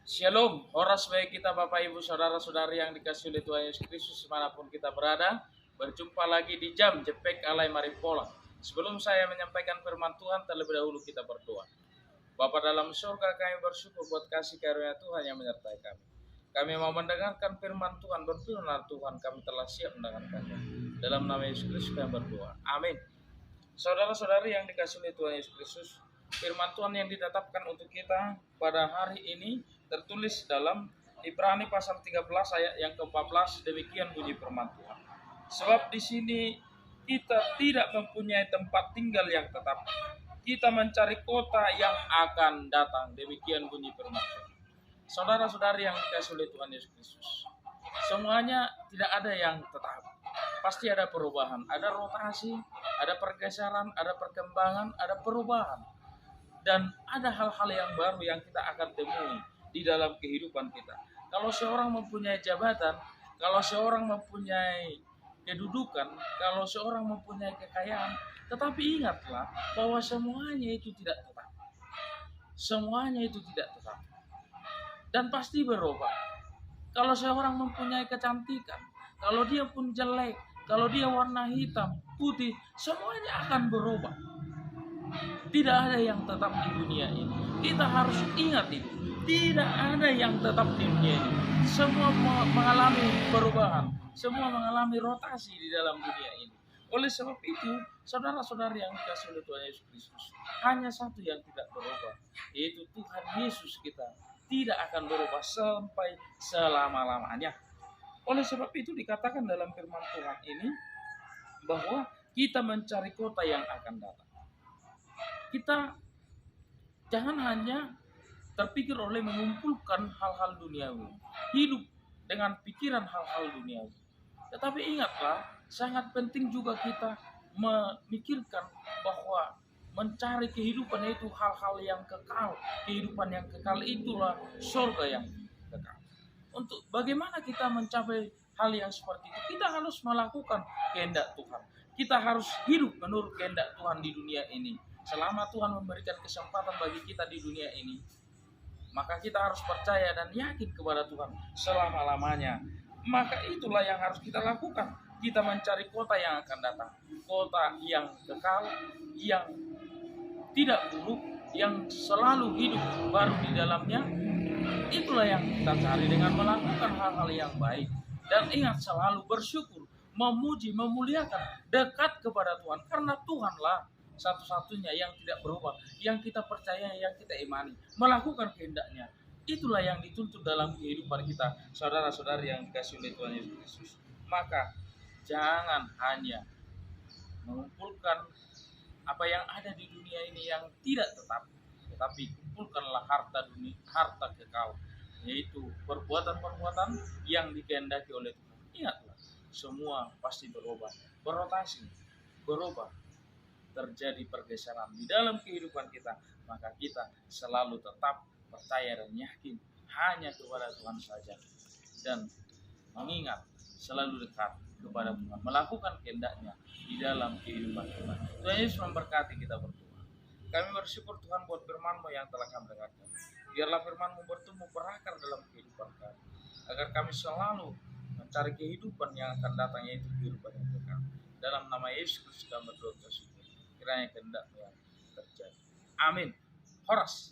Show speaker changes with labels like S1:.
S1: Shalom, horas baik kita Bapak Ibu Saudara-saudari yang dikasihi oleh Tuhan Yesus Kristus dimanapun kita berada. Berjumpa lagi di jam Jepek Alai Maripola. Sebelum saya menyampaikan firman Tuhan, terlebih dahulu kita berdoa. Bapa dalam surga, kami bersyukur buat kasih karunia Tuhan yang menyertai kami. Kami mau mendengarkan firman Tuhan, berfirman Tuhan, kami telah siap mendengarkannya. Dalam nama Yesus Kristus kami berdoa. Amin. Saudara-saudari yang dikasihi oleh Tuhan Yesus Kristus, firman Tuhan yang ditetapkan untuk kita pada hari ini tertulis dalam Ibrani pasal 13 ayat yang ke-14. Demikian bunyi firman Tuhan. Sebab di sini kita tidak mempunyai tempat tinggal yang tetap. Kita mencari kota yang akan datang. Demikian bunyi firman Tuhan. Saudara-saudari yang dikasihi oleh Tuhan Yesus Kristus, semuanya tidak ada yang tetap. Pasti ada perubahan, ada rotasi, ada pergeseran, ada perkembangan, ada perubahan. Dan ada hal-hal yang baru yang kita akan temui di dalam kehidupan kita. Kalau seorang mempunyai jabatan, kalau seorang mempunyai kedudukan, kalau seorang mempunyai kekayaan, tetapi ingatlah bahwa semuanya itu tidak tetap. Semuanya itu tidak tetap. Dan pasti berubah. Kalau seorang mempunyai kecantikan, kalau dia pun jelek, kalau dia warna hitam, putih, semuanya akan berubah. Tidak ada yang tetap di dunia ini. Kita harus ingat itu. Tidak ada yang tetap di dunia ini. Semua mengalami perubahan. Semua mengalami rotasi di dalam dunia ini. Oleh sebab itu, saudara-saudari yang dikasihi oleh Tuhan Yesus Kristus, hanya satu yang tidak berubah, yaitu Tuhan Yesus kita tidak akan berubah sampai selama-lamanya. Oleh sebab itu dikatakan dalam firman Tuhan ini bahwa kita mencari kota yang akan datang. Kita jangan hanya terpikir oleh mengumpulkan hal-hal duniawi, hidup dengan pikiran hal-hal duniawi. Tetapi ingatlah, sangat penting juga kita memikirkan bahwa mencari kehidupan itu hal-hal yang kekal. Kehidupan yang kekal itulah surga yang kekal. Untuk bagaimana kita mencapai hal yang seperti itu, kita harus melakukan kehendak Tuhan. Kita harus hidup menurut kehendak Tuhan di dunia ini. Selama Tuhan memberikan kesempatan bagi kita di dunia ini, maka kita harus percaya dan yakin kepada Tuhan selama-lamanya. Maka itulah yang harus kita lakukan. Kita mencari kota yang akan datang, kota yang kekal, yang tidak buruk, yang selalu hidup baru di dalamnya. Itulah yang kita cari dengan melakukan hal-hal yang baik. Dan ingat selalu bersyukur, memuji, memuliakan, dekat kepada Tuhan. Karena Tuhanlah satu-satunya yang tidak berubah, yang kita percaya, yang kita imani, melakukan kehendaknya. Itulah yang dituntut dalam kehidupan kita, saudara-saudari yang dikasihi oleh Tuhan Yesus Kristus. Maka jangan hanya mengumpulkan apa yang ada di dunia ini yang tidak tetap, tetapi kumpulkanlah harta dunia, harta kekal, yaitu perbuatan-perbuatan yang dikehendaki oleh Tuhan. Ingatlah, semua pasti berubah, berotasi, berubah, terjadi pergeseran di dalam kehidupan kita, maka kita selalu tetap percaya dan yakin hanya kepada Tuhan saja, dan mengingat selalu dekat kepada Tuhan, melakukan kehendaknya di dalam kehidupan kita. Tuhan Yesus memberkati kita berdua. Kami bersyukur Tuhan buat firman-Mu yang telah kami dengarkan. Biarlah firman-Mu bertumbuh berakar dalam kehidupan kami, agar kami selalu mencari kehidupan yang akan datang, yaitu kehidupan yang kekal. Dalam nama Yesus Kristus kami berdoa, kiranya kehendak-Mu yang terjadi. Amin. Horas.